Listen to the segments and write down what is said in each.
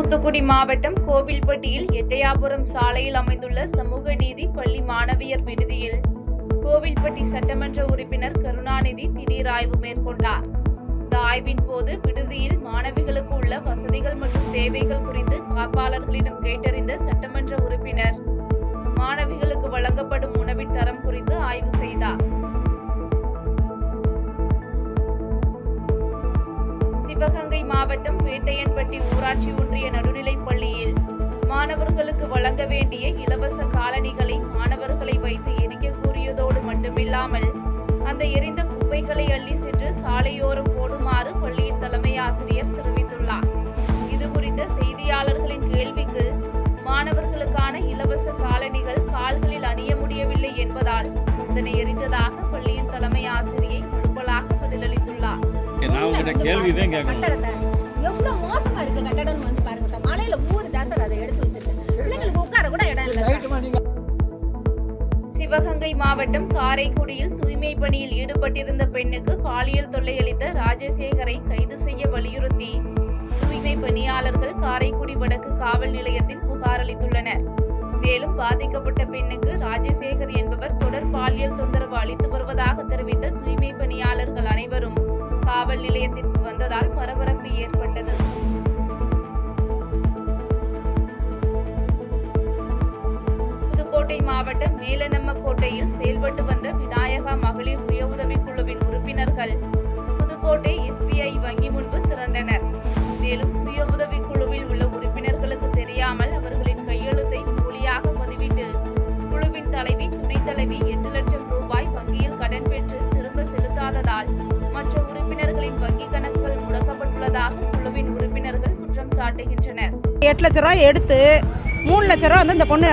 தூத்துக்குடி மாவட்டம் கோவில்பட்டியில் எட்டயாபுரம் சாலையில் அமைந்துள்ள சமூக நீதி பள்ளி மாணவியர் விடுதியில் கோவில்பட்டி சட்டமன்ற உறுப்பினர் கருணாநிதி திடீர் ஆய்வு மேற்கொண்டார். இந்த ஆய்வின் போது விடுதியில் மாணவிகளுக்கு உள்ள வசதிகள் மற்றும் தேவைகள் குறித்து காப்பாளர்களிடம் கேட்டறிந்த சட்டமன்ற உறுப்பினர் மாணவிகளுக்கு வழங்கப்படும் உணவின் தரம் குறித்து ஆய்வு செய்தார். சிவகங்கை மாவட்டம் வேட்டையன்பட்டி ஊராட்சி ஒன்றிய நடுநிலைப் பள்ளியில் மாணவர்களுக்கு வழங்க வேண்டிய இலவச காலணிகளை மாணவர்களை வைத்து எரிக்க கூறியதோடு மட்டுமில்லாமல் அந்த எரிந்த குப்பைகளை அள்ளி சென்று சாலையோரம் போடுமாறு பள்ளியின் தலைமை ஆசிரியர் தெரிவித்துள்ளார். இதுகுறித்த செய்தியாளர்களின் கேள்விக்கு மாணவர்களுக்கான இலவச காலணிகள் கால்களில் அணிய முடியவில்லை என்பதால் அதனை எரித்ததாக பள்ளியின் தலைமை ஆசிரியை மறுப்பலாக பதிலளித்துள்ளார். எவ்வளவு மோசமா இருக்கு கட்டடம் வந்து பாருங்க சார். மலையில ஊர் தாசர் அதை எடுத்து வச்சிருக்கேன். பிள்ளைங்களுக்கு உட்கார கூட இடம் இல்ல. சிவகங்கை மாவட்டம் காரைக்குடியில் தூய்மை பணியில் ஈடுபட்டிருந்த பெண்ணுக்கு பாலியல் தொல்லை அளித்த ராஜசேகரை கைது செய்ய வலியுறுத்தி தூய்மை பணியாளர்கள் காரைக்குடி வடக்கு காவல் நிலையத்தில் புகார் அளித்துள்ளனர். மேலும் பாதிக்கப்பட்ட பெண்ணுக்கு ராஜசேகர் என்பவர் தொடர் பாலியல் தொந்தரவு அளித்து வருவதாக தெரிவித்த தூய்மை பணியாளர்கள் அனைவரும் காவல் நிலையத்திற்கு வந்ததால் பரபரப்பு ஏற்பட்டது. புதுக்கோட்டை மாவட்டம் மேலநம்மக்கோட்டையில் செயல்பட்டு வந்த விநாயகா மகளிர் சுய உதவிக் குழுவின் உறுப்பினர்கள் புதுக்கோட்டை SBI வங்கி முன்பு திரண்டனர். மேலும் சுய உதவிக் குழுவில் உள்ள உறுப்பினர்களுக்கு தெரியாமல் அவர்களின் கையெழுத்தை போலியாக பதிவிட்டு குழுவின் தலைவி துணைத் தலைவி 8 லட்சம் ரூபாய் வங்கியில் கடன் பெற்று திரும்ப செலுத்தாததால் மற்ற உறுப்பினர்களின் வங்கி கணக்குகள் முடக்கப்பட்டுள்ளதாக குழுவின் உறுப்பினர்கள் குற்றம் சாட்டுகின்றனர். 8 லட்சம் ரூபாய் எடுத்து 3 லட்சம் ரூபாய் வந்து இந்த பொண்ணு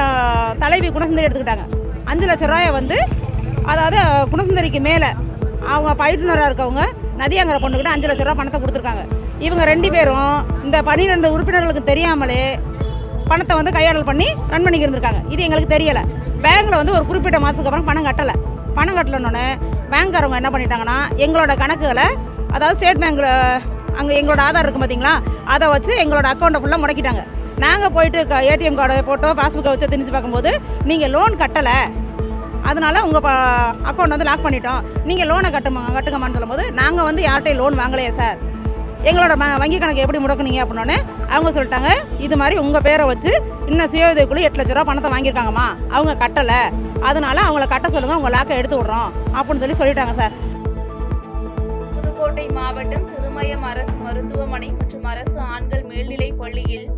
தலைவி குணசுந்தரி எடுத்துக்கிட்டாங்க. 5 லட்சம் ரூபாயை வந்து அதாவது குணசுந்தரிக்கு மேலே அவங்க பயிற்றுனராக இருக்கவங்க நதியாங்கிற பொண்ணுக்கிட்ட 5 லட்சம் ரூபாய் பணத்தை கொடுத்துருக்காங்க. இவங்க 2 பேரும் இந்த 12 உறுப்பினர்களுக்கு தெரியாமலே பணத்தை வந்து கையாடல் பண்ணி ரன் பண்ணிக்க இருந்திருக்காங்க. இது எங்களுக்கு தெரியலை. பேங்க்கில் வந்து ஒரு குறிப்பிட்ட மாதத்துக்கு அப்புறம் பணம் கட்டலைன்னொன்னே பேங்க்காரவங்க என்ன பண்ணிட்டாங்கன்னா எங்களோட கணக்குகளை அதாவது ஸ்டேட் பேங்க்கில் அங்கே எங்களோட ஆதார் இருக்கும் பார்த்தீங்களா, அதை வச்சு எங்களோட அக்கௌண்ட்டை ஃபுல்லாக முடக்கிட்டாங்க. நாங்கள் போயிட்டு ATM கார்டை போட்டோ பாஸ்புக்கை வச்சு திணிச்சு பார்க்கும்போது நீங்கள் லோன் கட்டலை, அதனால் உங்கள் அக்கௌண்ட் வந்து லாக் பண்ணிட்டோம், நீங்கள் லோனை கட்டுங்கம்மான்னு சொல்லும்போது நாங்கள் வந்து யார்கிட்டையும் லோன் வாங்கலையே சார், எங்களோட வங்கி கணக்கு எப்படி முடக்குனீங்க அப்படின்னோடனே அவங்க சொல்லிட்டாங்க இது மாதிரி உங்கள் பேரை வச்சு இன்னும் சுய உதவிக்குழு 8 லட்ச ரூபா பணத்தை வாங்கியிருக்காங்கம்மா, அவங்க கட்டலை, அதனால அவங்கள கட்ட சொல்லுங்கள், உங்கள் லாக்கை எடுத்து விட்றோம் அப்படின்னு சொல்லிட்டாங்க சார். புதுக்கோட்டை மாவட்டம் திருமயம் அரசு மருத்துவமனை மற்றும் அரசு ஆண்கள் மேல்நிலைப் பள்ளியில்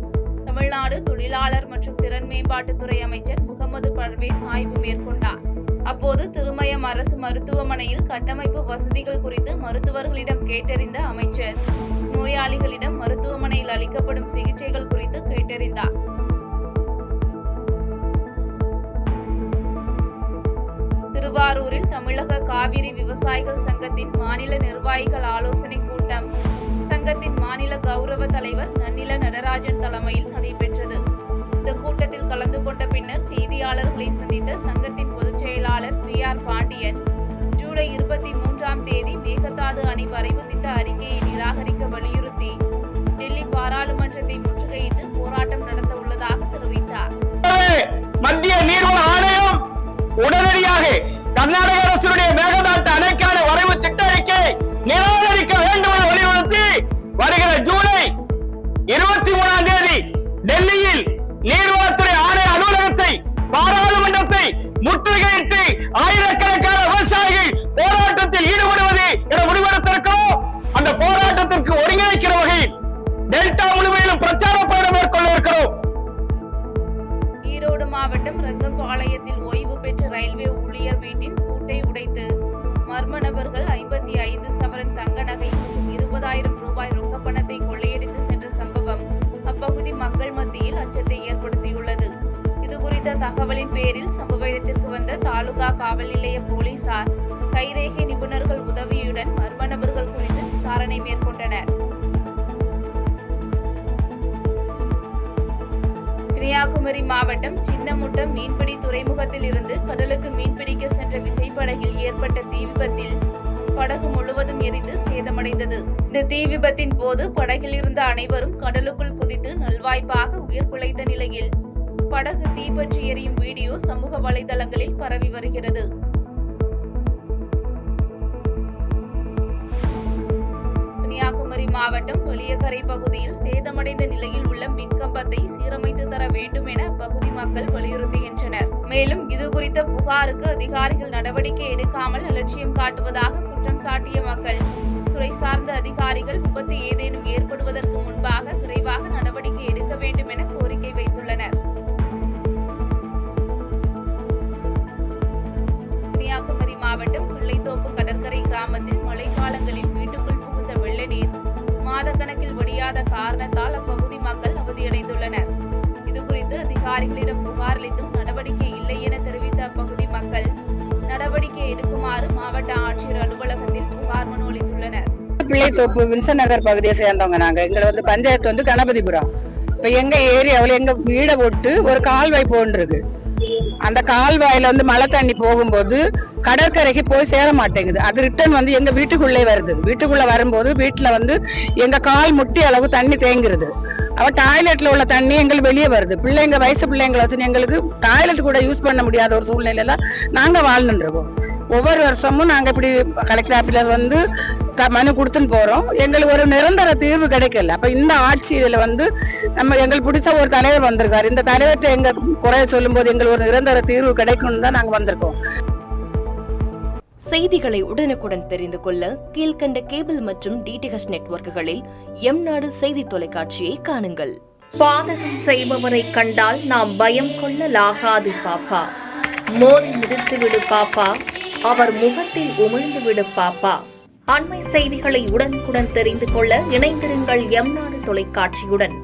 தமிழ்நாடு தொழிலாளர் மற்றும் திறன் மேம்பாட்டுத்துறை அமைச்சர் முகமது பர்வேஸ் ஆய்வு மேற்கொண்டார். அப்போது திருமயம் அரசு மருத்துவமனையில் கட்டமைப்பு வசதிகள் குறித்து மருத்துவர்களிடம் கேட்டறிந்த அமைச்சர் நோயாளிகளிடம் மருத்துவமனையில் அளிக்கப்படும் சிகிச்சைகள் குறித்து கேட்டறிந்தார். திருவாரூரில் தமிழக காவிரி விவசாயிகள் சங்கத்தின் மாநில நிர்வாகிகள் ஆலோசனை கூட்டம் சங்கத்தின் மாநில கௌரவ தலைவர் நன்னில நடராஜன் தலைமையில் நடைபெற்றது. இந்த கூட்டத்தில் கலந்து கொண்ட பின்னர் செய்தியாளர்களை சந்தித்த சங்கத்தின் பொதுச் செயலாளர் PR பாண்டியன் ஜூலை 23ஆம் தேதி மேகதாது அணை வரைவு திட்ட அறிக்கையை நிராகரிக்க வலியுறுத்தி டெல்லி பாராளுமன்றத்தை முற்றுகையிட்டு போராட்டம் நடத்த உள்ளதாக தெரிவித்தார். மத்திய நீர்வள ஆணையம் உடனடியாக கர்நாடக அரசுடைய மேகதாட்டு அணைக்கான வரைவு திட்ட அறிக்கையை நிராகரிக்க வேண்டும் என வலியுறுத்தி வருகிற ஜூலை 23ஆம் தேதி டெல்லியில் நீர்வளத்துறை ஆணைய அலுவலகத்தை பாராளுமன்றத்தை முற்றுகையிட்டு ஆயிரக்கணக்கான விவசாயிகள் போராட்டத்தில் ஈடுபடுவது என முடிவெடுத்திருக்கிறோம். அந்த போராட்டத்திற்கு ஒருங்கிணைக்கிற வகையில் டெல்டா முழுமையிலும் பிரச்சார பயணம் மேற்கொள்ள இருக்கிறோம். ஈரோடு மாவட்டம் ரங்கம்பாளையத்தில் ஓய்வு பெற்ற ரயில்வே ஊழியர் வீட்டின் பூட்டை உடைத்து மர்ம நபர்கள் 55 சவரன் தங்க நகை மற்றும் 20,000 ரூபாய் ரொக்க பணத்தை கொள்ளையடித்து சென்ற சம்பவம் அப்பகுதி மக்கள் மத்தியில் அச்சத்தை ஏற்படுத்தியுள்ளது. இதுகுறித்த தகவலின் பேரில் சம்பவ இடத்திற்கு வந்த தாலுகா காவல் நிலைய போலீசார் கைரேகை நிபுணர்கள் உதவியுடன் மர்ம நபர்கள் குறித்து விசாரணை மேற்கொண்டனர். கன்னியாகுமரி மாவட்டம் சின்னமுட்டம் மீன்பிடி துறைமுகத்தில் இருந்து கடலுக்கு மீன்பிடிக்க சென்ற விசைப்படகில் ஏற்பட்ட தீ விபத்தில் படகு முழுவதும் எரிந்து சேதமடைந்தது. இந்த தீ விபத்தின் போது படகில் இருந்த அனைவரும் கடலுக்குள் குதித்து நல்வாய்ப்பாக உயிர் பிழைத்த நிலையில் படகு தீப்பற்றி எரியும் வீடியோ சமூக வலைதளங்களில் பரவி வருகிறது. கன்னியாகுமரி மாவட்டம் வெளியகரை பகுதியில் சேதமடைந்த நிலையில் உள்ள மின்கம்பத்தை சீரமைத்து தர வேண்டும் என அப்பகுதி மக்கள் வலியுறுத்துகின்றனர். மேலும் இதுகுறித்த புகாருக்கு அதிகாரிகள் நடவடிக்கை எடுக்காமல் அலட்சியம் காட்டுவதாக குற்றம் சாட்டிய மக்கள் துறை சார்ந்த அதிகாரிகள் விபத்து ஏதேனும் ஏற்படுவதற்கு முன்பாக விரைவாக நடவடிக்கை எடுக்க வேண்டும் என கோரிக்கை வைத்துள்ளனர். கன்னியாகுமரி மாவட்டம் பிள்ளைத்தோப்பு கடற்கரை கிராமத்தில் மழைக்காலங்களில் வீட்டுக்குள் புகுந்த வெள்ள நீர் மாதக்கணக்கில் வடியாத காரணத்தால் அப்பகுதி மக்கள் அவதியடைந்துள்ளனர். இதுகுறித்து அதிகாரிகளிடம் புகார் அளித்தும் நடவடிக்கை இல்லை என தெரிவித்த அப்பகுதி மக்கள் நடவடிக்கை எடுக்குமாறு மாவட்ட ஆட்சியர் அலுவலகத்தில் புகார் மனு அளித்துள்ளனர். பிள்ளைத்தோப்பு வின்சன் நகர் பகுதியை சேர்ந்தவங்க நாங்க. எங்களை பஞ்சாயத்து கணபதிபுரம். இப்ப எங்க ஏரியாவில் எங்க வீடை போட்டு ஒரு கால்வாய் போன்றிருக்கு. அந்த கால்வாயில மழை தண்ணி போகும்போது கடற்கரைக்கு போய் சேர மாட்டேங்குது. அது ரிட்டர்ன் எங்க வீட்டுக்குள்ளே வருது. வீட்டுக்குள்ள வரும்போது வீட்டுல எங்க கால் முட்டி அளவு தண்ணி தேங்குறது. அவ டாய்லெட்ல உள்ள தண்ணி எங்களுக்கு வெளியே வருது. பிள்ளைங்க வயசு பிள்ளைங்களை வச்சு எங்களுக்கு டாய்லெட் கூட யூஸ் பண்ண முடியாத ஒரு சூழ்நிலையில நாங்க வாழ்ந்துட்டு இருக்கோம். ஒவ்வொரு வருஷமும் நாங்க இப்படி கலெக்டர் ஆபீஸ்ல மனு கொடுத்துன்னு போறோம். எங்களுக்கு ஒரு நிரந்தர தீர்வு கிடைக்கல. அப்ப இந்த ஆட்சியில நம்ம எங்களுக்கு பிடிச்ச ஒரு தலைவர் வந்திருக்காரு. இந்த தலைவர்கிட்ட எங்க குறைய சொல்லும் போது எங்களுக்கு ஒரு நிரந்தர தீர்வு கிடைக்கும்னு தான் நாங்க வந்திருக்கோம். செய்திகளை உடனுக்குடன் தெரிந்து கொள்ள கீழ்கண்ட கேபிள் மற்றும் டிடிஎச் நெட்வொர்க்குகளில் எம்நாடு செய்தி தொலைக்காட்சியை காணுங்கள். பாதகம் செய்பவரை கண்டால் நாம் பயம் கொள்ளலாகாது பாப்பா. மோதி மிதித்து விடு பாப்பா, அவர் முகத்தில் உமிழ்ந்து விடு பாப்பா. அண்மை செய்திகளை உடனுக்குடன் தெரிந்து கொள்ள இணைந்திருங்கள் எம்நாடு தொலைக்காட்சியுடன்.